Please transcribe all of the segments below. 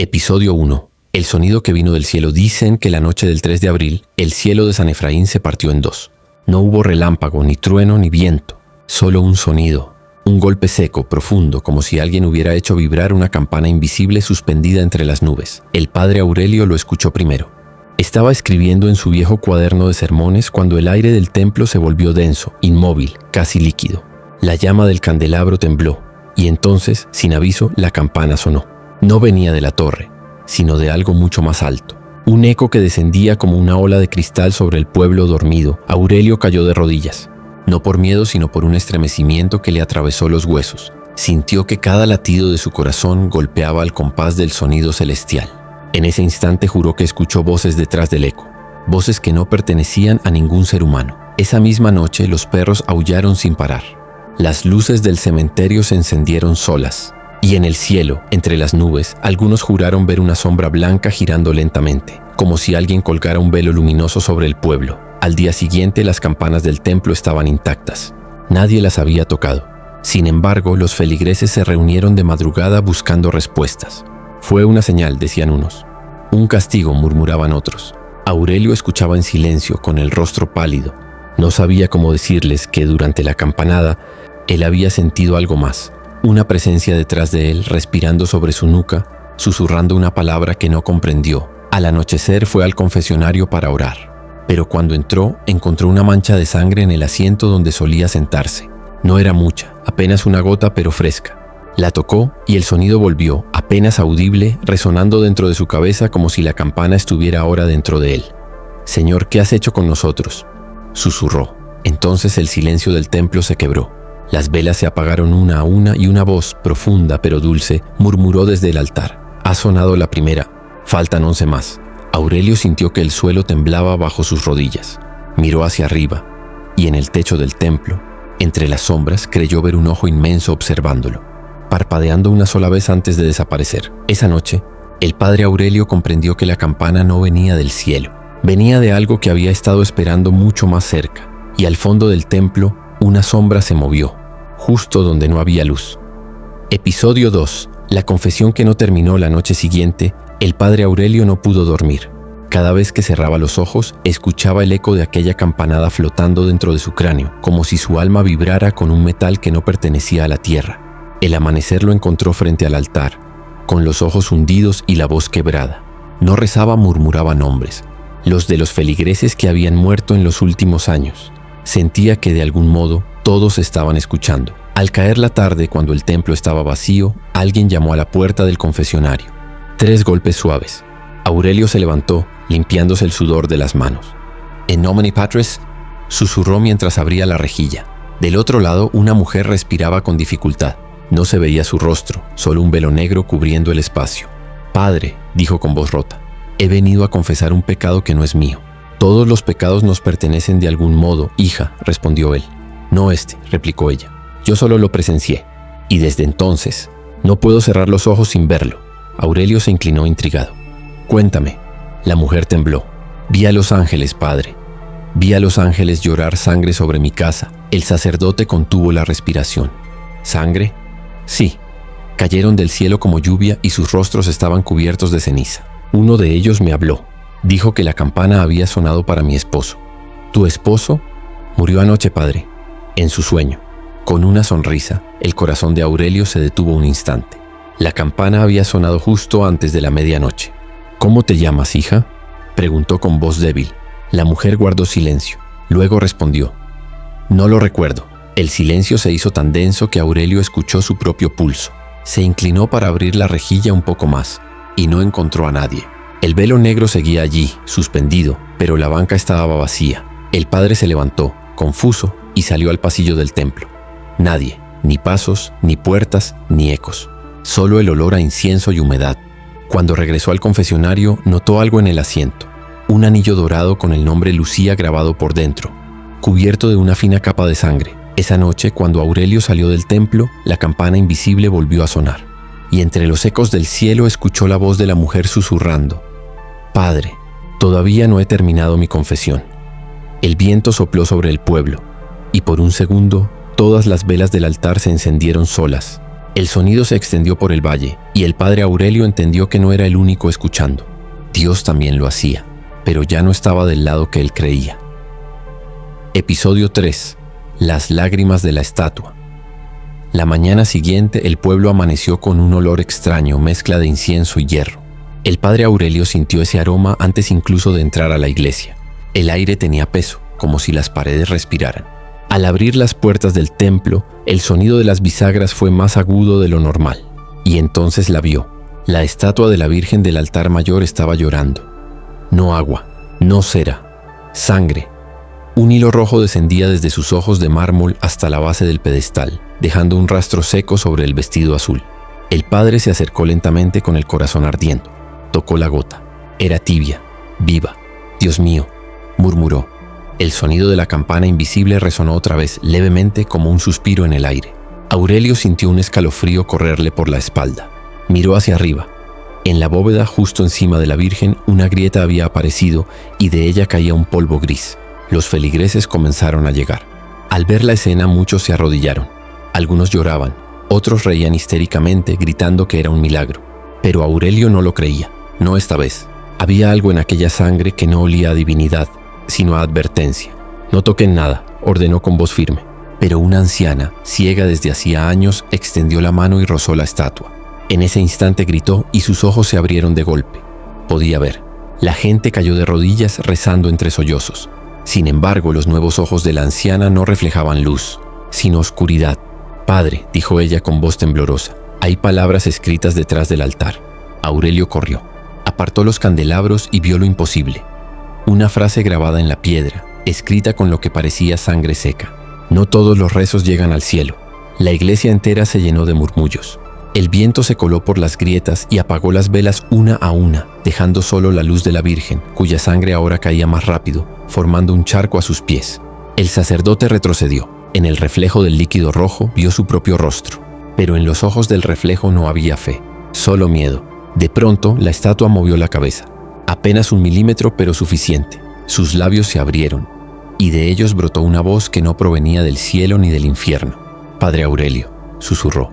Episodio 1. El sonido que vino del cielo. Dicen que la noche del 3 de abril, el cielo de San Efraín se partió en dos. No hubo relámpago, ni trueno, ni viento. Solo un sonido. Un golpe seco, profundo, como si alguien hubiera hecho vibrar una campana invisible suspendida entre las nubes. El padre Aurelio lo escuchó primero. Estaba escribiendo en su viejo cuaderno de sermones cuando el aire del templo se volvió denso, inmóvil, casi líquido. La llama del candelabro tembló, y entonces, sin aviso, la campana sonó. No venía de la torre, sino de algo mucho más alto. Un eco que descendía como una ola de cristal sobre el pueblo dormido. Aurelio cayó de rodillas, no por miedo, sino por un estremecimiento que le atravesó los huesos. Sintió que cada latido de su corazón golpeaba al compás del sonido celestial. En ese instante juró que escuchó voces detrás del eco, voces que no pertenecían a ningún ser humano. Esa misma noche los perros aullaron sin parar. Las luces del cementerio se encendieron solas. Y en el cielo, entre las nubes, algunos juraron ver una sombra blanca girando lentamente, como si alguien colgara un velo luminoso sobre el pueblo. Al día siguiente, las campanas del templo estaban intactas. Nadie las había tocado. Sin embargo, los feligreses se reunieron de madrugada buscando respuestas. Fue una señal, decían unos. Un castigo, murmuraban otros. Aurelio escuchaba en silencio, con el rostro pálido. No sabía cómo decirles que durante la campanada, él había sentido algo más. Una presencia detrás de él, respirando sobre su nuca, susurrando una palabra que no comprendió. Al anochecer fue al confesionario para orar, pero cuando entró, encontró una mancha de sangre en el asiento donde solía sentarse. No era mucha, apenas una gota, pero fresca. La tocó y el sonido volvió, apenas audible, resonando dentro de su cabeza como si la campana estuviera ahora dentro de él. «Señor, ¿qué has hecho con nosotros?», susurró. Entonces el silencio del templo se quebró. Las velas se apagaron una a una y una voz, profunda pero dulce, murmuró desde el altar. «Ha sonado la primera. Faltan 11 más». Aurelio sintió que el suelo temblaba bajo sus rodillas. Miró hacia arriba y en el techo del templo, entre las sombras, creyó ver un ojo inmenso observándolo, parpadeando una sola vez antes de desaparecer. Esa noche, el padre Aurelio comprendió que la campana no venía del cielo. Venía de algo que había estado esperando mucho más cerca, y al fondo del templo, una sombra se movió, justo donde no había luz. Episodio 2. La confesión que no terminó la noche siguiente, el padre Aurelio no pudo dormir. Cada vez que cerraba los ojos, escuchaba el eco de aquella campanada flotando dentro de su cráneo, como si su alma vibrara con un metal que no pertenecía a la tierra. El amanecer lo encontró frente al altar, con los ojos hundidos y la voz quebrada. No rezaba, murmuraba nombres, los de los feligreses que habían muerto en los últimos años. Sentía que de algún modo todos estaban escuchando. Al caer la tarde, cuando el templo estaba vacío, alguien llamó a la puerta del confesionario. 3 golpes suaves. Aurelio se levantó, limpiándose el sudor de las manos. «En nomine Patris», susurró mientras abría la rejilla. Del otro lado, una mujer respiraba con dificultad. No se veía su rostro, solo un velo negro cubriendo el espacio. «Padre», dijo con voz rota, «he venido a confesar un pecado que no es mío». «Todos los pecados nos pertenecen de algún modo, hija», respondió él. «No este», replicó ella. «Yo solo lo presencié. Y desde entonces, no puedo cerrar los ojos sin verlo». Aurelio se inclinó intrigado. «Cuéntame». La mujer tembló. «Vi a los ángeles, padre. Vi a los ángeles llorar sangre sobre mi casa». El sacerdote contuvo la respiración. «¿Sangre?». «Sí. Cayeron del cielo como lluvia y sus rostros estaban cubiertos de ceniza. Uno de ellos me habló. Dijo que la campana había sonado para mi esposo». «¿Tu esposo?». «Murió anoche, padre, en su sueño». Con una sonrisa, el corazón de Aurelio se detuvo un instante. La campana había sonado justo antes de la medianoche. «¿Cómo te llamas, hija?», preguntó con voz débil. La mujer guardó silencio. Luego respondió: «No lo recuerdo». El silencio se hizo tan denso que Aurelio escuchó su propio pulso. Se inclinó para abrir la rejilla un poco más, y no encontró a nadie. El velo negro seguía allí, suspendido, pero la banca estaba vacía. El padre se levantó, confuso, y salió al pasillo del templo. Nadie, ni pasos, ni puertas, ni ecos. Solo el olor a incienso y humedad. Cuando regresó al confesionario, notó algo en el asiento. Un anillo dorado con el nombre Lucía grabado por dentro, cubierto de una fina capa de sangre. Esa noche, cuando Aurelio salió del templo, la campana invisible volvió a sonar. Y entre los ecos del cielo escuchó la voz de la mujer susurrando: «Padre, todavía no he terminado mi confesión». El viento sopló sobre el pueblo, y por un segundo, todas las velas del altar se encendieron solas. El sonido se extendió por el valle, y el padre Aurelio entendió que no era el único escuchando. Dios también lo hacía, pero ya no estaba del lado que él creía. Episodio 3. Las lágrimas de la estatua. La mañana siguiente el pueblo amaneció con un olor extraño, mezcla de incienso y hierro. El padre Aurelio sintió ese aroma antes incluso de entrar a la iglesia. El aire tenía peso, como si las paredes respiraran. Al abrir las puertas del templo, el sonido de las bisagras fue más agudo de lo normal. Y entonces la vio. La estatua de la Virgen del altar mayor estaba llorando. No agua, no cera, sangre. Un hilo rojo descendía desde sus ojos de mármol hasta la base del pedestal, dejando un rastro seco sobre el vestido azul. El padre se acercó lentamente con el corazón ardiendo. Tocó la gota. Era tibia, viva. «Dios mío», murmuró. El sonido de la campana invisible resonó otra vez, levemente como un suspiro en el aire. Aurelio sintió un escalofrío correrle por la espalda. Miró hacia arriba. En la bóveda, justo encima de la Virgen, una grieta había aparecido y de ella caía un polvo gris. Los feligreses comenzaron a llegar. Al ver la escena, muchos se arrodillaron. Algunos lloraban, otros reían histéricamente, gritando que era un milagro. Pero Aurelio no lo creía, no esta vez. Había algo en aquella sangre que no olía a divinidad, sino a advertencia. «No toquen nada», ordenó con voz firme. Pero una anciana, ciega desde hacía años, extendió la mano y rozó la estatua. En ese instante gritó y sus ojos se abrieron de golpe. Podía ver. La gente cayó de rodillas rezando entre sollozos. Sin embargo, los nuevos ojos de la anciana no reflejaban luz, sino oscuridad. «Padre», dijo ella con voz temblorosa, «hay palabras escritas detrás del altar». Aurelio corrió. Apartó los candelabros y vio lo imposible. Una frase grabada en la piedra, escrita con lo que parecía sangre seca. «No todos los rezos llegan al cielo». La iglesia entera se llenó de murmullos. El viento se coló por las grietas y apagó las velas una a una, dejando solo la luz de la Virgen, cuya sangre ahora caía más rápido, formando un charco a sus pies. El sacerdote retrocedió. En el reflejo del líquido rojo vio su propio rostro, pero en los ojos del reflejo no había fe, solo miedo. De pronto, la estatua movió la cabeza. Apenas 1 milímetro, pero suficiente. Sus labios se abrieron, y de ellos brotó una voz que no provenía del cielo ni del infierno. «Padre Aurelio», susurró,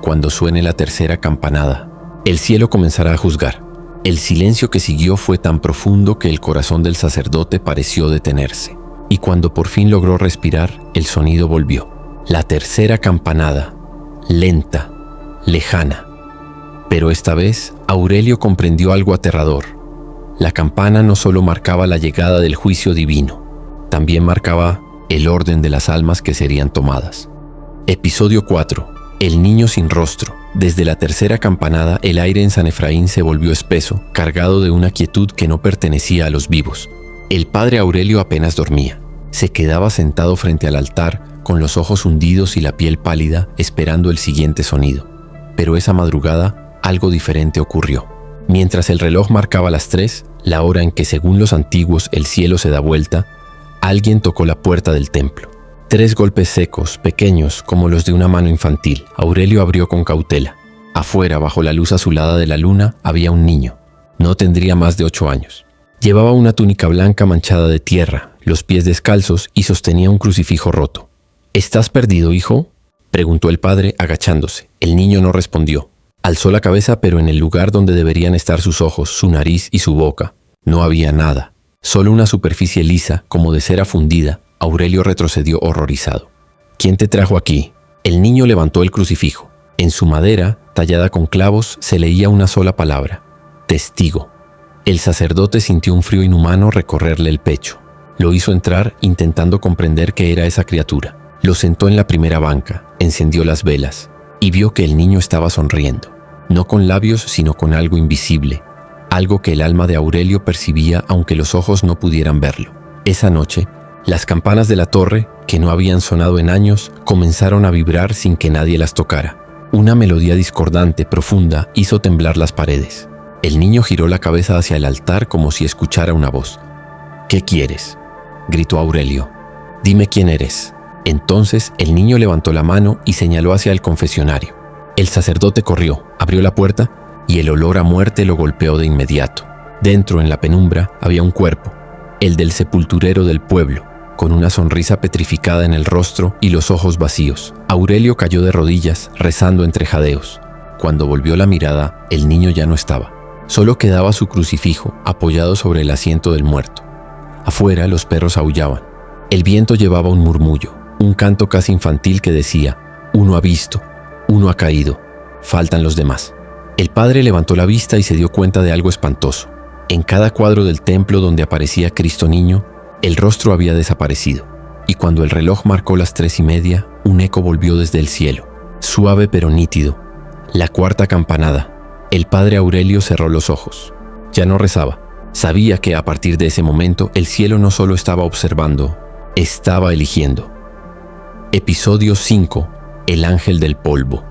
«cuando suene la tercera campanada, el cielo comenzará a juzgar». El silencio que siguió fue tan profundo que el corazón del sacerdote pareció detenerse. Y cuando por fin logró respirar, el sonido volvió. La tercera campanada, lenta, lejana. Pero esta vez, Aurelio comprendió algo aterrador. La campana no solo marcaba la llegada del juicio divino, también marcaba el orden de las almas que serían tomadas. Episodio 4. El niño sin rostro. Desde la tercera campanada, el aire en San Efraín se volvió espeso, cargado de una quietud que no pertenecía a los vivos. El padre Aurelio apenas dormía. Se quedaba sentado frente al altar, con los ojos hundidos y la piel pálida, esperando el siguiente sonido. Pero esa madrugada, algo diferente ocurrió. Mientras el reloj marcaba las 3, la hora en que según los antiguos el cielo se da vuelta, alguien tocó la puerta del templo. 3 golpes secos, pequeños, como los de una mano infantil. Aurelio abrió con cautela. Afuera, bajo la luz azulada de la luna, había un niño. No tendría más de 8 años. Llevaba una túnica blanca manchada de tierra, los pies descalzos y sostenía un crucifijo roto. «¿Estás perdido, hijo?», preguntó el padre, agachándose. El niño no respondió. Alzó la cabeza, pero en el lugar donde deberían estar sus ojos, su nariz y su boca, no había nada. Solo una superficie lisa, como de cera fundida. Aurelio retrocedió horrorizado. «¿Quién te trajo aquí?». El niño levantó el crucifijo. En su madera, tallada con clavos, se leía una sola palabra: «Testigo». El sacerdote sintió un frío inhumano recorrerle el pecho. Lo hizo entrar, intentando comprender qué era esa criatura. Lo sentó en la primera banca, encendió las velas y vio que el niño estaba sonriendo. No con labios, sino con algo invisible. Algo que el alma de Aurelio percibía aunque los ojos no pudieran verlo. Esa noche, las campanas de la torre, que no habían sonado en años, comenzaron a vibrar sin que nadie las tocara. Una melodía discordante, profunda, hizo temblar las paredes. El niño giró la cabeza hacia el altar como si escuchara una voz. «¿Qué quieres?», gritó Aurelio. «Dime quién eres». Entonces el niño levantó la mano y señaló hacia el confesionario. El sacerdote corrió, abrió la puerta y el olor a muerte lo golpeó de inmediato. Dentro, en la penumbra, había un cuerpo, el del sepulturero del pueblo, con una sonrisa petrificada en el rostro y los ojos vacíos. Aurelio cayó de rodillas, rezando entre jadeos. Cuando volvió la mirada, el niño ya no estaba. Solo quedaba su crucifijo apoyado sobre el asiento del muerto. Afuera los perros aullaban. El viento llevaba un murmullo, un canto casi infantil que decía: uno ha visto, uno ha caído, faltan los demás. El padre levantó la vista y se dio cuenta de algo espantoso. En cada cuadro del templo donde aparecía Cristo niño, el rostro había desaparecido. Y cuando el reloj marcó las 3:30, un eco volvió desde el cielo, suave pero nítido. La cuarta campanada. El padre Aurelio cerró los ojos. Ya no rezaba. Sabía que a partir de ese momento el cielo no solo estaba observando, estaba eligiendo. Episodio 5. El ángel del polvo.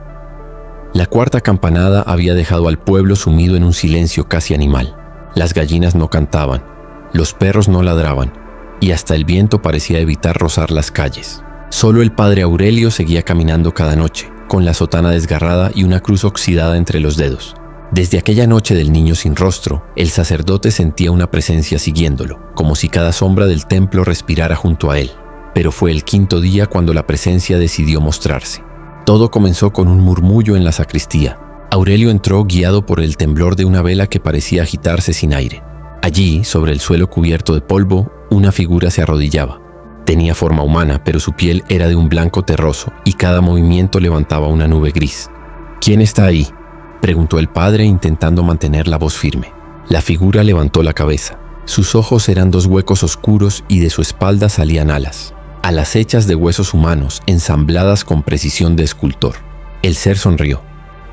La cuarta campanada había dejado al pueblo sumido en un silencio casi animal. Las gallinas no cantaban, los perros no ladraban, y hasta el viento parecía evitar rozar las calles. Solo el padre Aurelio seguía caminando cada noche, con la sotana desgarrada y una cruz oxidada entre los dedos. Desde aquella noche del niño sin rostro, el sacerdote sentía una presencia siguiéndolo, como si cada sombra del templo respirara junto a él. Pero fue el quinto día cuando la presencia decidió mostrarse. Todo comenzó con un murmullo en la sacristía. Aurelio entró guiado por el temblor de una vela que parecía agitarse sin aire. Allí, sobre el suelo cubierto de polvo, una figura se arrodillaba. Tenía forma humana, pero su piel era de un blanco terroso y cada movimiento levantaba una nube gris. ¿Quién está ahí?, preguntó el padre intentando mantener la voz firme. La figura levantó la cabeza. Sus ojos eran dos huecos oscuros y de su espalda salían alas. Alas hechas de huesos humanos, ensambladas con precisión de escultor. El ser sonrió.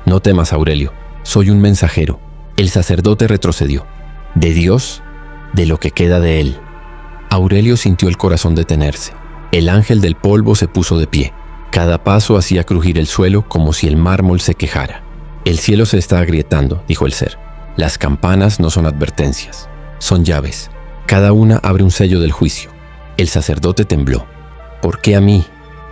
No temas, Aurelio, soy un mensajero. El sacerdote retrocedió. ¿De Dios? De lo que queda de él. Aurelio sintió el corazón detenerse. El ángel del polvo se puso de pie. Cada paso hacía crujir el suelo como si el mármol se quejara. El cielo se está agrietando, dijo el ser. Las campanas no son advertencias, son llaves. Cada una abre un sello del juicio. El sacerdote tembló. ¿Por qué a mí?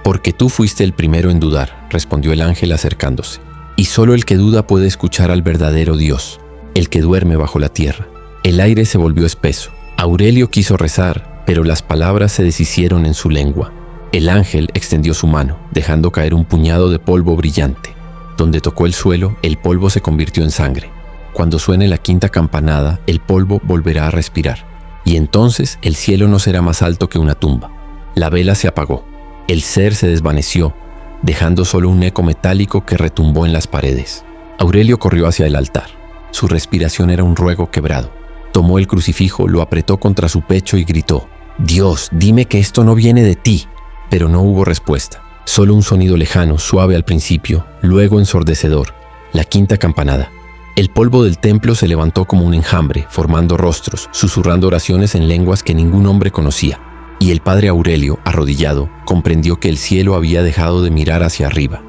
Porque tú fuiste el primero en dudar, respondió el ángel acercándose. Y solo el que duda puede escuchar al verdadero Dios, el que duerme bajo la tierra. El aire se volvió espeso. Aurelio quiso rezar, pero las palabras se deshicieron en su lengua. El ángel extendió su mano, dejando caer un puñado de polvo brillante. Donde tocó el suelo, el polvo se convirtió en sangre. Cuando suene la quinta campanada, el polvo volverá a respirar. Y entonces el cielo no será más alto que una tumba. La vela se apagó. El ser se desvaneció, dejando solo un eco metálico que retumbó en las paredes. Aurelio corrió hacia el altar. Su respiración era un ruego quebrado. Tomó el crucifijo, lo apretó contra su pecho y gritó: «Dios, dime que esto no viene de ti». Pero no hubo respuesta. Solo un sonido lejano, suave al principio, luego ensordecedor. La quinta campanada. El polvo del templo se levantó como un enjambre, formando rostros, susurrando oraciones en lenguas que ningún hombre conocía. Y el padre Aurelio, arrodillado, comprendió que el cielo había dejado de mirar hacia arriba.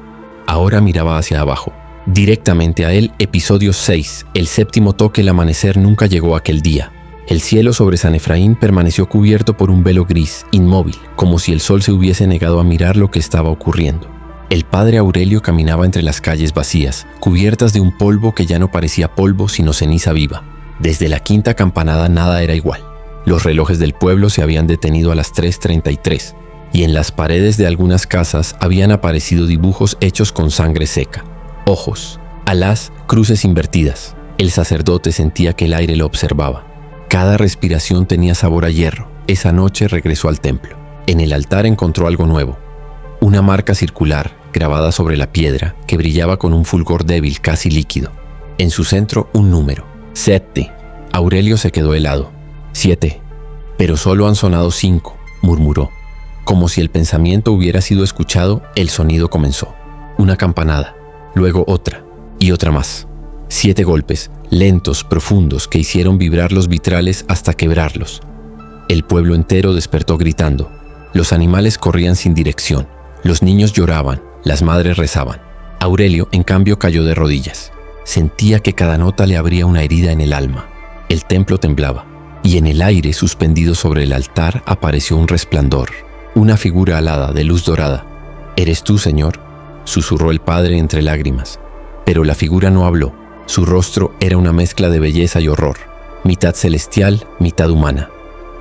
Ahora miraba hacia abajo. Directamente a él, episodio 6, el séptimo toque. El amanecer nunca llegó aquel día. El cielo sobre San Efraín permaneció cubierto por un velo gris, inmóvil, como si el sol se hubiese negado a mirar lo que estaba ocurriendo. El padre Aurelio caminaba entre las calles vacías, cubiertas de un polvo que ya no parecía polvo sino ceniza viva. Desde la quinta campanada nada era igual. Los relojes del pueblo se habían detenido a las 3:33, y en las paredes de algunas casas habían aparecido dibujos hechos con sangre seca. Ojos, alas, cruces invertidas. El sacerdote sentía que el aire lo observaba. Cada respiración tenía sabor a hierro. Esa noche regresó al templo. En el altar encontró algo nuevo. Una marca circular, grabada sobre la piedra, que brillaba con un fulgor débil, casi líquido. En su centro, un número: 7. Aurelio se quedó helado. 7. Pero solo han sonado 5, murmuró. Como si el pensamiento hubiera sido escuchado, el sonido comenzó. Una campanada, luego otra y otra más. 7 golpes, lentos, profundos, que hicieron vibrar los vitrales hasta quebrarlos. El pueblo entero despertó gritando. Los animales corrían sin dirección. Los niños lloraban, las madres rezaban. Aurelio, en cambio, cayó de rodillas. Sentía que cada nota le abría una herida en el alma. El templo temblaba, y en el aire, suspendido sobre el altar, apareció un resplandor. Una figura alada de luz dorada. «¿Eres tú, Señor?», susurró el padre entre lágrimas. Pero la figura no habló. Su rostro era una mezcla de belleza y horror, mitad celestial, mitad humana.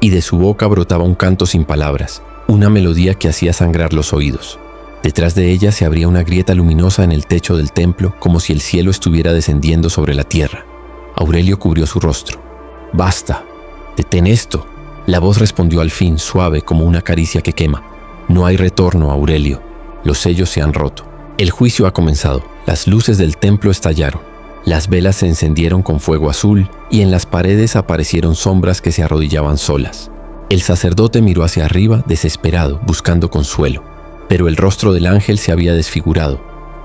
y de su boca brotaba un canto sin palabras, una melodía que hacía sangrar los oídos. Detrás de ella se abría una grieta luminosa en el techo del templo, como si el cielo estuviera descendiendo sobre la tierra. Aurelio cubrió su rostro. «¡Basta! ¡Detén esto!». La voz respondió al fin, suave como una caricia que quema. «No hay retorno, Aurelio. Los sellos se han roto. El juicio ha comenzado. Las luces del templo estallaron. Las velas se encendieron con fuego azul y en las paredes aparecieron sombras que se arrodillaban solas. El sacerdote miró hacia arriba, desesperado, buscando consuelo. Pero el rostro del ángel se había desfigurado.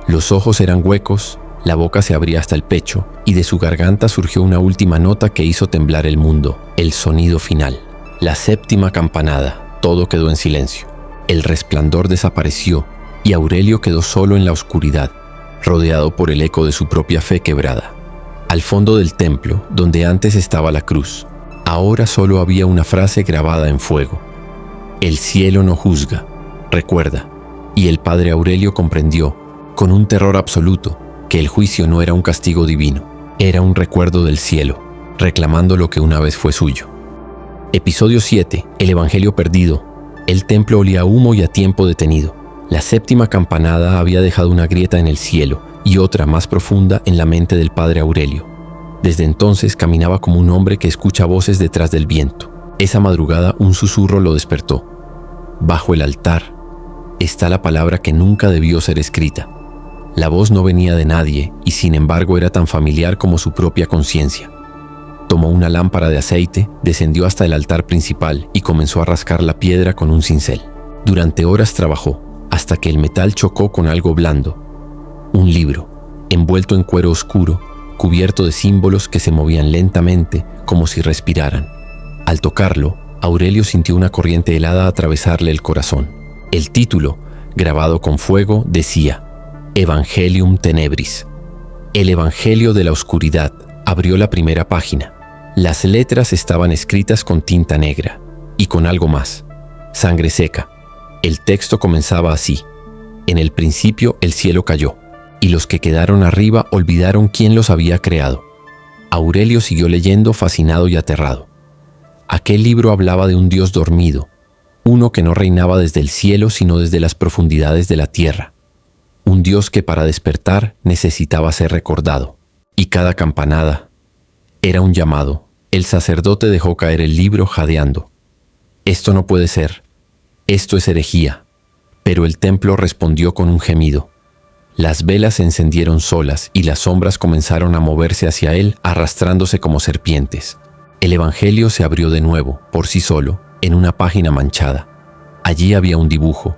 Los ojos eran huecos, la boca se abría hasta el pecho y de su garganta surgió una última nota que hizo temblar el mundo, el sonido final. La séptima campanada. Todo quedó en silencio. El resplandor desapareció y Aurelio quedó solo en la oscuridad, rodeado por el eco de su propia fe quebrada. Al fondo del templo, donde antes estaba la cruz, ahora solo había una frase grabada en fuego. «El cielo no juzga, recuerda». Y el padre Aurelio comprendió, con un terror absoluto, que el juicio no era un castigo divino, era un recuerdo del cielo, reclamando lo que una vez fue suyo. Episodio 7. El Evangelio perdido. El templo olía a humo y a tiempo detenido. La séptima campanada había dejado una grieta en el cielo y otra más profunda en la mente del padre Aurelio. Desde entonces caminaba como un hombre que escucha voces detrás del viento. Esa madrugada un susurro lo despertó. Bajo el altar está la palabra que nunca debió ser escrita. La voz no venía de nadie y sin embargo era tan familiar como su propia conciencia. Tomó una lámpara de aceite, descendió hasta el altar principal y comenzó a rascar la piedra con un cincel. Durante horas trabajó, hasta que el metal chocó con algo blando. Un libro, envuelto en cuero oscuro, cubierto de símbolos que se movían lentamente, como si respiraran. Al tocarlo, Aurelio sintió una corriente helada atravesarle el corazón. El título, grabado con fuego, decía Evangelium Tenebris. El Evangelio de la Oscuridad abrió la primera página. Las letras estaban escritas con tinta negra y con algo más, sangre seca. El texto comenzaba así: en el principio el cielo cayó, y los que quedaron arriba olvidaron quién los había creado. Aurelio siguió leyendo, fascinado y aterrado. Aquel libro hablaba de un Dios dormido, uno que no reinaba desde el cielo sino desde las profundidades de la tierra. Un Dios que para despertar necesitaba ser recordado. Y cada campanada era un llamado. El sacerdote dejó caer el libro jadeando. «Esto no puede ser. Esto es herejía». Pero el templo respondió con un gemido. Las velas se encendieron solas y las sombras comenzaron a moverse hacia él, arrastrándose como serpientes. El Evangelio se abrió de nuevo, por sí solo, en una página manchada. Allí había un dibujo,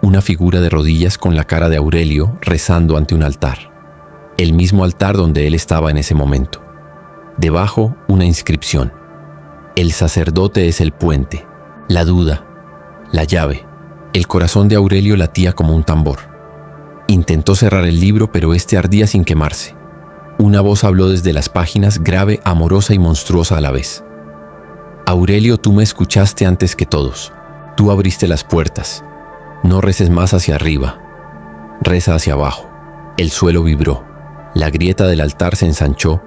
una figura de rodillas con la cara de Aurelio rezando ante un altar. El mismo altar donde él estaba en ese momento. Debajo, una inscripción. El sacerdote es el puente, la duda, la llave. El corazón de Aurelio latía como un tambor. Intentó cerrar el libro, pero este ardía sin quemarse. Una voz habló desde las páginas, grave, amorosa y monstruosa a la vez. «Aurelio, tú me escuchaste antes que todos. Tú abriste las puertas. No reces más hacia arriba. Reza hacia abajo». El suelo vibró. La grieta del altar se ensanchó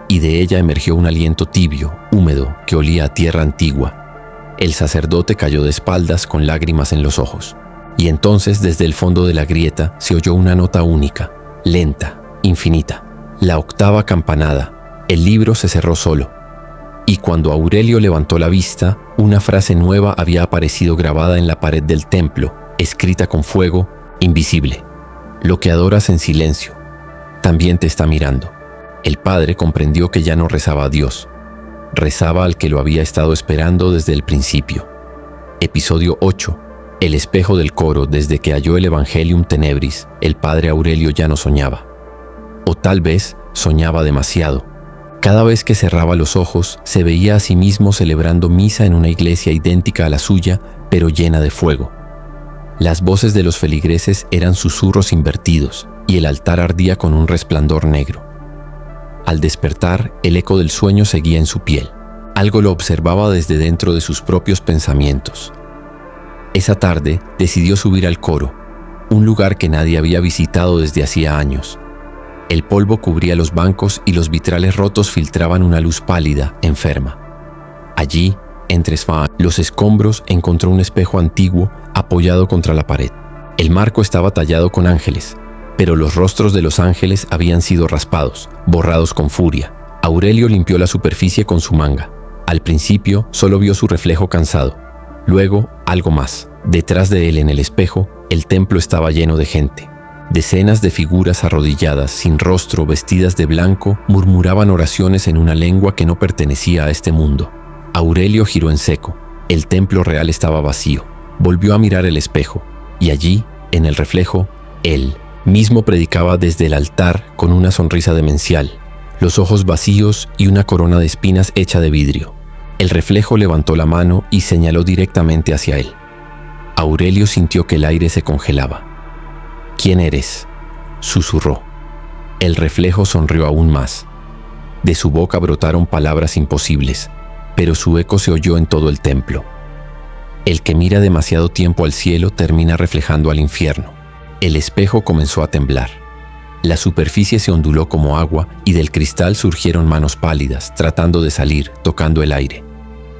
y de ella emergió un aliento tibio, húmedo, que olía a tierra antigua. El sacerdote cayó de espaldas con lágrimas en los ojos. Y entonces, desde el fondo de la grieta, se oyó una nota única, lenta, infinita. La octava campanada. El libro se cerró solo. Y cuando Aurelio levantó la vista, una frase nueva había aparecido grabada en la pared del templo, escrita con fuego, invisible. «Lo que adoras en silencio también te está mirando». El padre comprendió que ya no rezaba a Dios. Rezaba al que lo había estado esperando desde el principio. Episodio 8. El espejo del coro. Desde que halló el Evangelium Tenebris, el padre Aurelio ya no soñaba. O tal vez soñaba demasiado. Cada vez que cerraba los ojos, se veía a sí mismo celebrando misa en una iglesia idéntica a la suya, pero llena de fuego. Las voces de los feligreses eran susurros invertidos, y el altar ardía con un resplandor negro. Al despertar, el eco del sueño seguía en su piel. Algo lo observaba desde dentro de sus propios pensamientos. Esa tarde decidió subir al coro, un lugar que nadie había visitado desde hacía años. El polvo cubría los bancos y los vitrales rotos filtraban una luz pálida, enferma. Allí, entre Sfahan y los escombros, encontró un espejo antiguo apoyado contra la pared. El marco estaba tallado con ángeles, pero los rostros de los ángeles habían sido raspados, borrados con furia. Aurelio limpió la superficie con su manga. Al principio solo vio su reflejo cansado, luego algo más. Detrás de él en el espejo, el templo estaba lleno de gente. Decenas de figuras arrodilladas, sin rostro, vestidas de blanco, murmuraban oraciones en una lengua que no pertenecía a este mundo. Aurelio giró en seco. El templo real estaba vacío. Volvió a mirar el espejo, y allí, en el reflejo, él mismo predicaba desde el altar con una sonrisa demencial, los ojos vacíos y una corona de espinas hecha de vidrio. El reflejo levantó la mano y señaló directamente hacia él. Aurelio sintió que el aire se congelaba. «¿Quién eres?», susurró. El reflejo sonrió aún más. De su boca brotaron palabras imposibles, pero su eco se oyó en todo el templo. El que mira demasiado tiempo al cielo termina reflejando al infierno. El espejo comenzó a temblar. La superficie se onduló como agua y del cristal surgieron manos pálidas, tratando de salir, tocando el aire.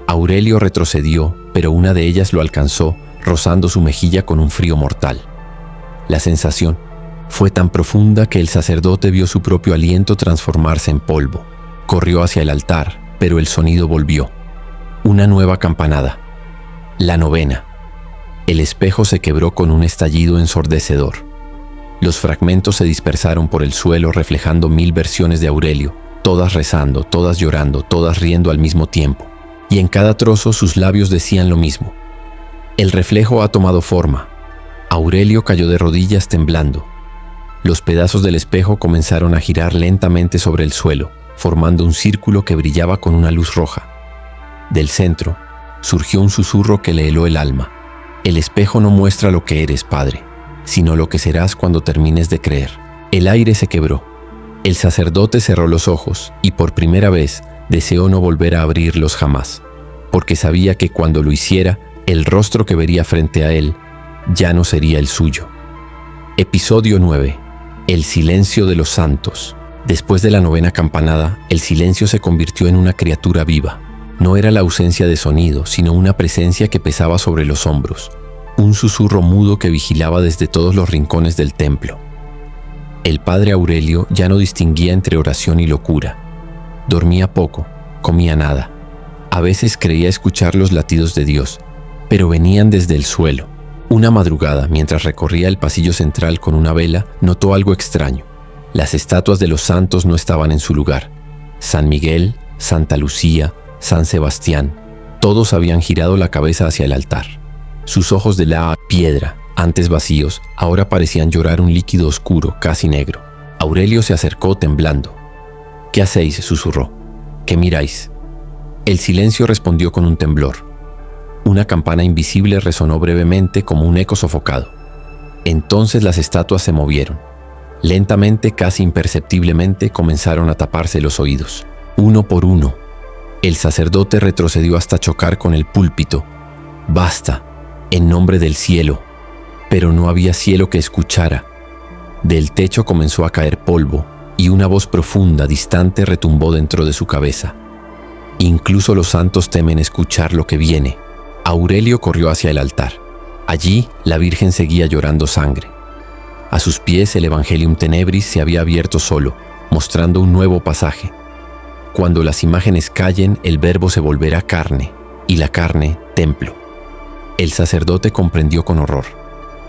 Aurelio retrocedió, pero una de ellas lo alcanzó, rozando su mejilla con un frío mortal. La sensación fue tan profunda que el sacerdote vio su propio aliento transformarse en polvo. Corrió hacia el altar, pero el sonido volvió. Una nueva campanada. La 9. El espejo se quebró con un estallido ensordecedor. Los fragmentos se dispersaron por el suelo reflejando 1000 versiones de Aurelio, todas rezando, todas llorando, todas riendo al mismo tiempo. Y en cada trozo sus labios decían lo mismo. El reflejo ha tomado forma. Aurelio cayó de rodillas temblando. Los pedazos del espejo comenzaron a girar lentamente sobre el suelo, formando un círculo que brillaba con una luz roja. Del centro surgió un susurro que le heló el alma. El espejo no muestra lo que eres, Padre, sino lo que serás cuando termines de creer. El aire se quebró. El sacerdote cerró los ojos y por primera vez deseó no volver a abrirlos jamás, porque sabía que cuando lo hiciera, el rostro que vería frente a él ya no sería el suyo. Episodio 9. El silencio de los santos. Después de la 9ª campanada, el silencio se convirtió en una criatura viva. No era la ausencia de sonido, sino una presencia que pesaba sobre los hombros. Un susurro mudo que vigilaba desde todos los rincones del templo. El padre Aurelio ya no distinguía entre oración y locura. Dormía poco, comía nada. A veces creía escuchar los latidos de Dios, pero venían desde el suelo. Una madrugada, mientras recorría el pasillo central con una vela, notó algo extraño. Las estatuas de los santos no estaban en su lugar. San Miguel, Santa Lucía, San Sebastián, todos habían girado la cabeza hacia el altar. Sus ojos de la piedra, antes vacíos, ahora parecían llorar un líquido oscuro, casi negro. Aurelio se acercó temblando. «¿Qué hacéis?», susurró. «¿Qué miráis?». El silencio respondió con un temblor. Una campana invisible resonó brevemente como un eco sofocado. Entonces las estatuas se movieron. Lentamente, casi imperceptiblemente, comenzaron a taparse los oídos. Uno por uno. El sacerdote retrocedió hasta chocar con el púlpito. «Basta, en nombre del cielo». Pero no había cielo que escuchara. Del techo comenzó a caer polvo, y una voz profunda, distante, retumbó dentro de su cabeza. «Incluso los santos temen escuchar lo que viene». Aurelio corrió hacia el altar. Allí, la Virgen seguía llorando sangre. A sus pies, el Evangelium Tenebris se había abierto solo, mostrando un nuevo pasaje. Cuando las imágenes callen, el verbo se volverá carne, y la carne, templo. El sacerdote comprendió con horror.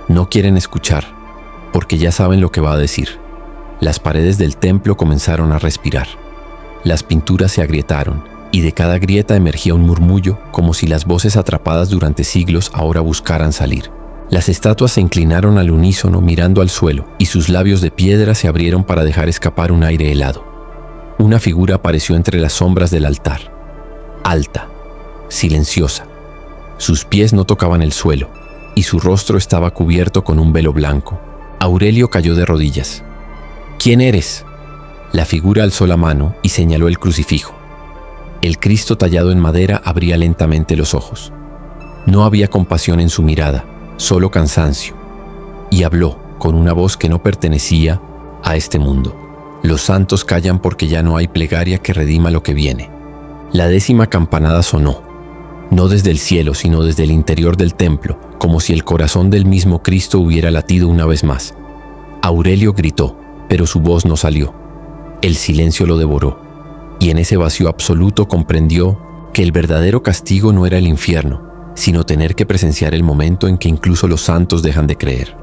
No quieren escuchar, porque ya saben lo que va a decir. Las paredes del templo comenzaron a respirar. Las pinturas se agrietaron, y de cada grieta emergía un murmullo, como si las voces atrapadas durante siglos ahora buscaran salir. Las estatuas se inclinaron al unísono mirando al suelo, y sus labios de piedra se abrieron para dejar escapar un aire helado. Una figura apareció entre las sombras del altar. Alta, silenciosa. Sus pies no tocaban el suelo, y su rostro estaba cubierto con un velo blanco. Aurelio cayó de rodillas. «¿Quién eres?». La figura alzó la mano y señaló el crucifijo. El Cristo tallado en madera abría lentamente los ojos. No había compasión en su mirada, solo cansancio. Y habló con una voz que no pertenecía a este mundo. «Los santos callan porque ya no hay plegaria que redima lo que viene». La 10ª campanada sonó. no desde el cielo, sino desde el interior del templo, como si el corazón del mismo Cristo hubiera latido una vez más. Aurelio gritó, pero su voz no salió. El silencio lo devoró, y en ese vacío absoluto comprendió que el verdadero castigo no era el infierno, sino tener que presenciar el momento en que incluso los santos dejan de creer.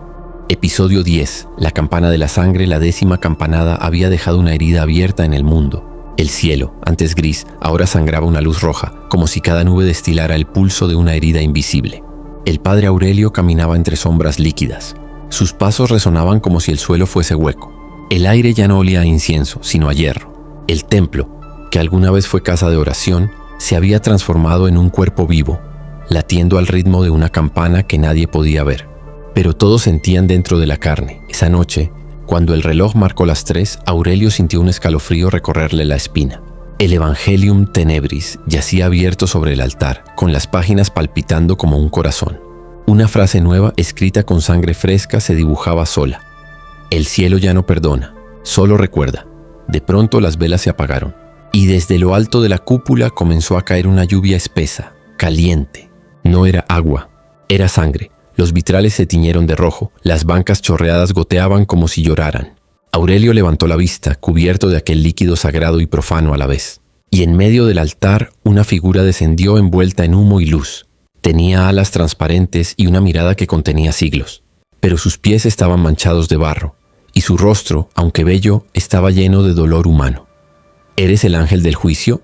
Episodio 10. La campana de la sangre, la 10ª campanada, había dejado una herida abierta en el mundo. El cielo, antes gris, ahora sangraba una luz roja, como si cada nube destilara el pulso de una herida invisible. El padre Aurelio caminaba entre sombras líquidas. Sus pasos resonaban como si el suelo fuese hueco. El aire ya no olía a incienso, sino a hierro. El templo, que alguna vez fue casa de oración, se había transformado en un cuerpo vivo, latiendo al ritmo de una campana que nadie podía ver. Pero todos sentían dentro de la carne. Esa noche, cuando el reloj marcó las 3, Aurelio sintió un escalofrío recorrerle la espina. El Evangelium Tenebris yacía abierto sobre el altar, con las páginas palpitando como un corazón. Una frase nueva, escrita con sangre fresca, se dibujaba sola. El cielo ya no perdona, solo recuerda. De pronto las velas se apagaron, y desde lo alto de la cúpula comenzó a caer una lluvia espesa, caliente. No era agua, era sangre. Los vitrales se tiñeron de rojo, las bancas chorreadas goteaban como si lloraran. Aurelio levantó la vista, cubierto de aquel líquido sagrado y profano a la vez. Y en medio del altar, una figura descendió envuelta en humo y luz. Tenía alas transparentes y una mirada que contenía siglos. Pero sus pies estaban manchados de barro, y su rostro, aunque bello, estaba lleno de dolor humano. ¿Eres el ángel del juicio?,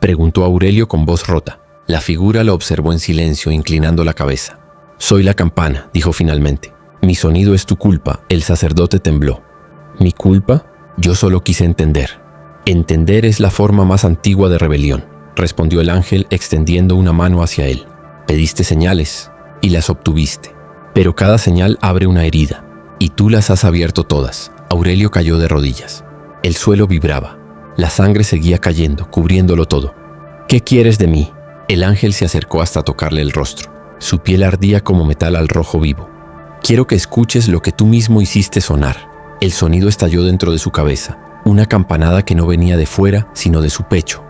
preguntó Aurelio con voz rota. La figura lo observó en silencio, inclinando la cabeza. Soy la campana, dijo finalmente. Mi sonido es tu culpa. El sacerdote tembló. ¿Mi culpa? Yo solo quise entender. Entender es la forma más antigua de rebelión, respondió el ángel extendiendo una mano hacia él. Pediste señales y las obtuviste, pero cada señal abre una herida, y tú las has abierto todas. Aurelio cayó de rodillas. El suelo vibraba. La sangre seguía cayendo, cubriéndolo todo. ¿Qué quieres de mí? El ángel se acercó hasta tocarle el rostro. Su piel ardía como metal al rojo vivo. Quiero que escuches lo que tú mismo hiciste sonar. El sonido estalló dentro de su cabeza, una campanada que no venía de fuera, sino de su pecho.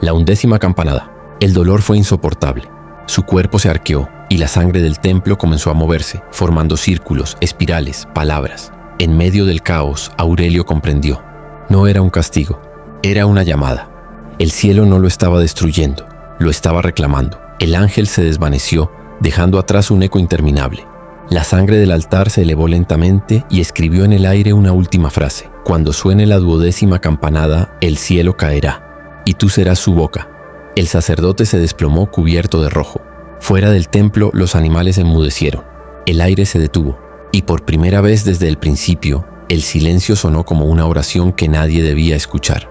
La 11ª campanada. El dolor fue insoportable. Su cuerpo se arqueó y la sangre del templo comenzó a moverse, formando círculos, espirales, palabras. En medio del caos, Aurelio comprendió. No era un castigo, era una llamada. El cielo no lo estaba destruyendo, lo estaba reclamando. El ángel se desvaneció, dejando atrás un eco interminable. La sangre del altar se elevó lentamente y escribió en el aire una última frase. Cuando suene la 12ª campanada, el cielo caerá, y tú serás su boca. El sacerdote se desplomó cubierto de rojo. Fuera del templo, los animales enmudecieron. El aire se detuvo, y por primera vez desde el principio, el silencio sonó como una oración que nadie debía escuchar.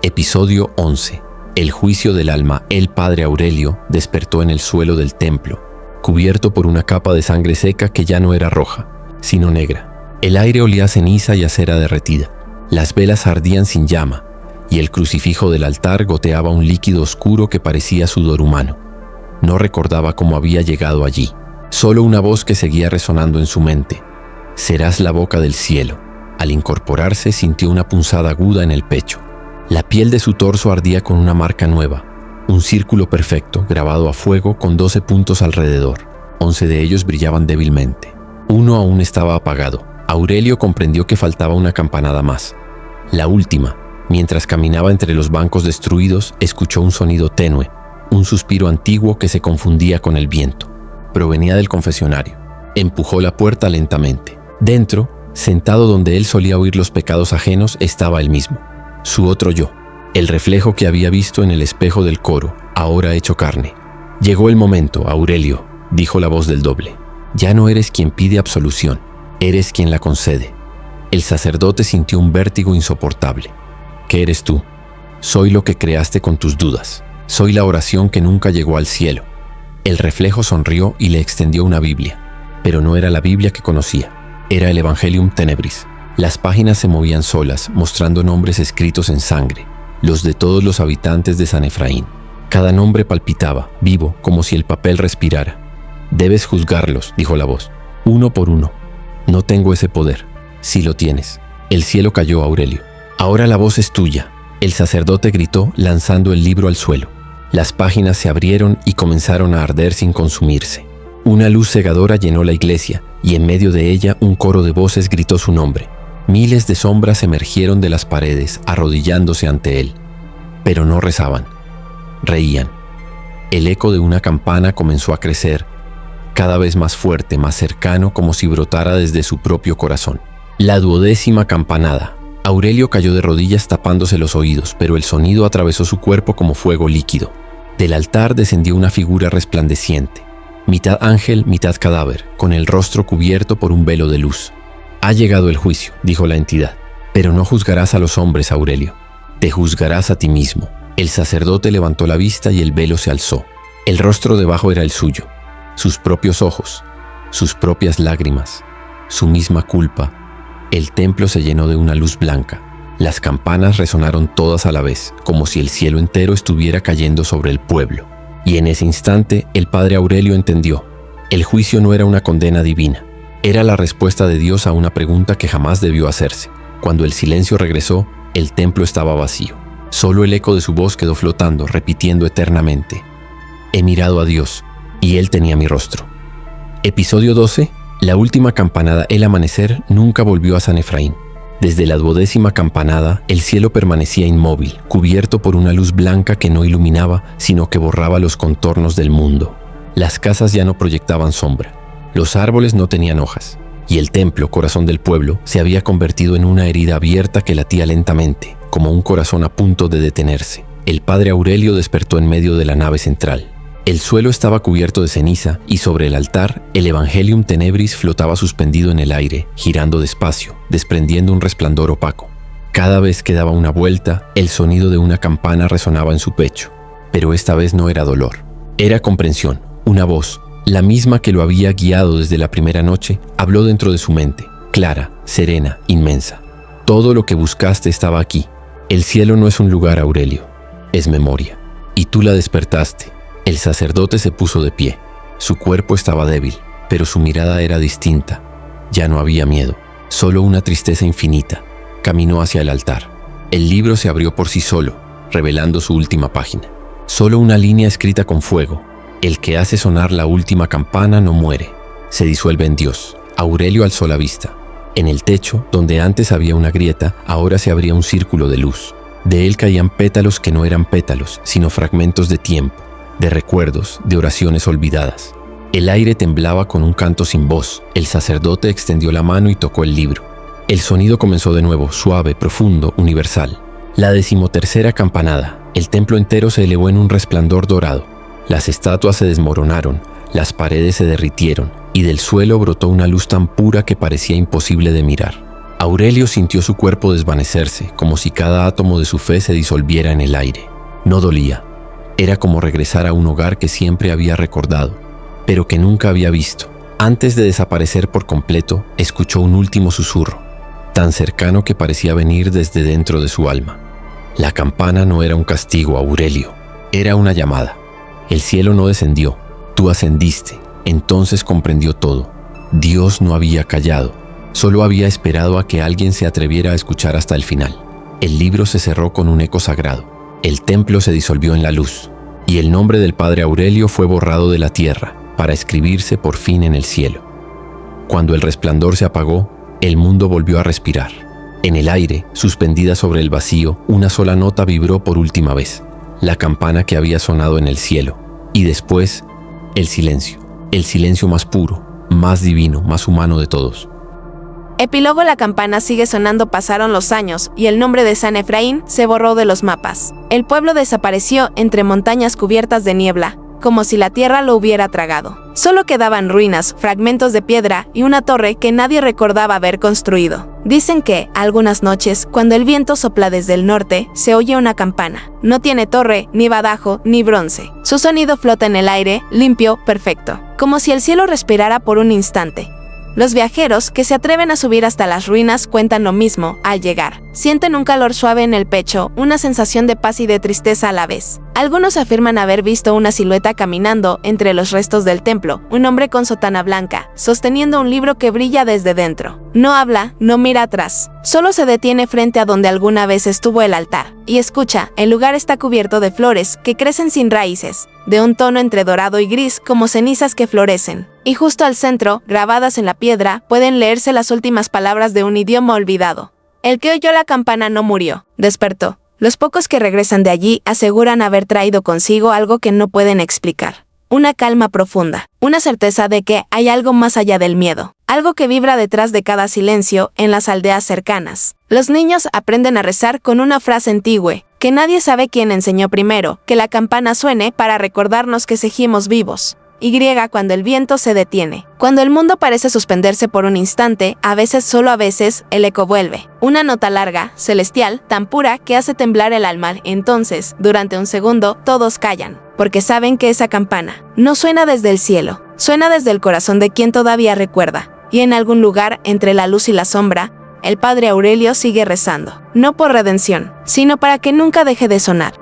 Episodio 11. El juicio del alma. El padre Aurelio despertó en el suelo del templo, cubierto por una capa de sangre seca que ya no era roja, sino negra. El aire olía a ceniza y a cera derretida. Las velas ardían sin llama, y el crucifijo del altar goteaba un líquido oscuro que parecía sudor humano. No recordaba cómo había llegado allí. Solo una voz que seguía resonando en su mente. Serás la boca del cielo. Al incorporarse sintió una punzada aguda en el pecho. La piel de su torso ardía con una marca nueva, un círculo perfecto grabado a fuego con 12 puntos alrededor. 11 de ellos brillaban débilmente. Uno aún estaba apagado. Aurelio comprendió que faltaba una campanada más. La última. Mientras caminaba entre los bancos destruidos, escuchó un sonido tenue, un suspiro antiguo que se confundía con el viento. Provenía del confesionario. Empujó la puerta lentamente. Dentro, sentado donde él solía oír los pecados ajenos, estaba él mismo. Su otro yo, el reflejo que había visto en el espejo del coro, ahora hecho carne. Llegó el momento, Aurelio, dijo la voz del doble. Ya no eres quien pide absolución, eres quien la concede. El sacerdote sintió un vértigo insoportable. ¿Qué eres tú? Soy lo que creaste con tus dudas. Soy la oración que nunca llegó al cielo. El reflejo sonrió y le extendió una Biblia, pero no era la Biblia que conocía. Era el Evangelium Tenebris. Las páginas se movían solas, mostrando nombres escritos en sangre, los de todos los habitantes de San Efraín. Cada nombre palpitaba, vivo, como si el papel respirara. Debes juzgarlos, dijo la voz, uno por uno. No tengo ese poder. Sí lo tienes. El cielo cayó, Aurelio. Ahora la voz es tuya. El sacerdote gritó, lanzando el libro al suelo. Las páginas se abrieron y comenzaron a arder sin consumirse. Una luz cegadora llenó la iglesia y en medio de ella un coro de voces gritó su nombre. Miles de sombras emergieron de las paredes, arrodillándose ante él. Pero no rezaban, reían. El eco de una campana comenzó a crecer, cada vez más fuerte, más cercano, como si brotara desde su propio corazón. La 12ª campanada. Aurelio cayó de rodillas tapándose los oídos, pero el sonido atravesó su cuerpo como fuego líquido. Del altar descendió una figura resplandeciente, mitad ángel, mitad cadáver, con el rostro cubierto por un velo de luz. «Ha llegado el juicio», dijo la entidad, «pero no juzgarás a los hombres, Aurelio. Te juzgarás a ti mismo». El sacerdote levantó la vista y el velo se alzó. El rostro debajo era el suyo, sus propios ojos, sus propias lágrimas, su misma culpa. El templo se llenó de una luz blanca. Las campanas resonaron todas a la vez, como si el cielo entero estuviera cayendo sobre el pueblo. Y en ese instante, el padre Aurelio entendió. El juicio no era una condena divina. Era la respuesta de Dios a una pregunta que jamás debió hacerse. Cuando el silencio regresó, el templo estaba vacío. Solo el eco de su voz quedó flotando, repitiendo eternamente: «He mirado a Dios, y Él tenía mi rostro». Episodio 12. La última campanada, el amanecer, nunca volvió a San Efraín. Desde la 12ª campanada, el cielo permanecía inmóvil, cubierto por una luz blanca que no iluminaba, sino que borraba los contornos del mundo. Las casas ya no proyectaban sombra, los árboles no tenían hojas, y el templo, corazón del pueblo, se había convertido en una herida abierta que latía lentamente, como un corazón a punto de detenerse. El padre Aurelio despertó en medio de la nave central. El suelo estaba cubierto de ceniza y sobre el altar el Evangelium Tenebris flotaba suspendido en el aire, girando despacio, desprendiendo un resplandor opaco. Cada vez que daba una vuelta, el sonido de una campana resonaba en su pecho. Pero esta vez no era dolor, era comprensión. Una voz, la misma que lo había guiado desde la primera noche, habló dentro de su mente, clara, serena, inmensa. Todo lo que buscaste estaba aquí. El cielo no es un lugar, Aurelio, es memoria. Y tú la despertaste. El sacerdote se puso de pie. Su cuerpo estaba débil, pero su mirada era distinta. Ya no había miedo, solo una tristeza infinita. Caminó hacia el altar. El libro se abrió por sí solo, revelando su última página. Solo una línea escrita con fuego. El que hace sonar la última campana no muere. Se disuelve en Dios. Aurelio alzó la vista. En el techo, donde antes había una grieta, ahora se abría un círculo de luz. De él caían pétalos que no eran pétalos, sino fragmentos de tiempo, de recuerdos, de oraciones olvidadas. El aire temblaba con un canto sin voz. El sacerdote extendió la mano y tocó el libro. El sonido comenzó de nuevo, suave, profundo, universal. La 13ª campanada. El templo entero se elevó en un resplandor dorado. Las estatuas se desmoronaron, las paredes se derritieron, y del suelo brotó una luz tan pura que parecía imposible de mirar. Aurelio sintió su cuerpo desvanecerse, como si cada átomo de su fe se disolviera en el aire. No dolía. Era como regresar a un hogar que siempre había recordado, pero que nunca había visto. Antes de desaparecer por completo, escuchó un último susurro, tan cercano que parecía venir desde dentro de su alma. La campana no era un castigo, Aurelio, era una llamada. El cielo no descendió, tú ascendiste. Entonces comprendió todo. Dios no había callado, solo había esperado a que alguien se atreviera a escuchar hasta el final. El libro se cerró con un eco sagrado. El templo se disolvió en la luz, y el nombre del padre Aurelio fue borrado de la tierra, para escribirse por fin en el cielo. Cuando el resplandor se apagó, el mundo volvió a respirar. En el aire, suspendida sobre el vacío, una sola nota vibró por última vez, la campana que había sonado en el cielo, y después, el silencio más puro, más divino, más humano de todos. Epílogo. La campana sigue sonando. Pasaron los años, y el nombre de San Efraín se borró de los mapas. El pueblo desapareció entre montañas cubiertas de niebla, como si la tierra lo hubiera tragado. Solo quedaban ruinas, fragmentos de piedra y una torre que nadie recordaba haber construido. Dicen que, algunas noches, cuando el viento sopla desde el norte, se oye una campana. No tiene torre, ni badajo, ni bronce. Su sonido flota en el aire, limpio, perfecto, como si el cielo respirara por un instante. Los viajeros que se atreven a subir hasta las ruinas cuentan lo mismo al llegar. Sienten un calor suave en el pecho, una sensación de paz y de tristeza a la vez. Algunos afirman haber visto una silueta caminando entre los restos del templo, un hombre con sotana blanca, sosteniendo un libro que brilla desde dentro. No habla, no mira atrás, solo se detiene frente a donde alguna vez estuvo el altar, y escucha. El lugar está cubierto de flores que crecen sin raíces, de un tono entre dorado y gris como cenizas que florecen. Y justo al centro, grabadas en la piedra, pueden leerse las últimas palabras de un idioma olvidado. El que oyó la campana no murió, despertó. Los pocos que regresan de allí aseguran haber traído consigo algo que no pueden explicar. Una calma profunda, una certeza de que hay algo más allá del miedo, algo que vibra detrás de cada silencio en las aldeas cercanas. Los niños aprenden a rezar con una frase antigua, que nadie sabe quién enseñó primero, que la campana suene para recordarnos que seguimos vivos. Y cuando el viento se detiene. Cuando el mundo parece suspenderse por un instante, a veces, solo a veces, el eco vuelve. Una nota larga, celestial, tan pura que hace temblar el alma. Entonces, durante un segundo, todos callan, porque saben que esa campana no suena desde el cielo, suena desde el corazón de quien todavía recuerda. Y en algún lugar, entre la luz y la sombra, el padre Aurelio sigue rezando, no por redención, sino para que nunca deje de sonar.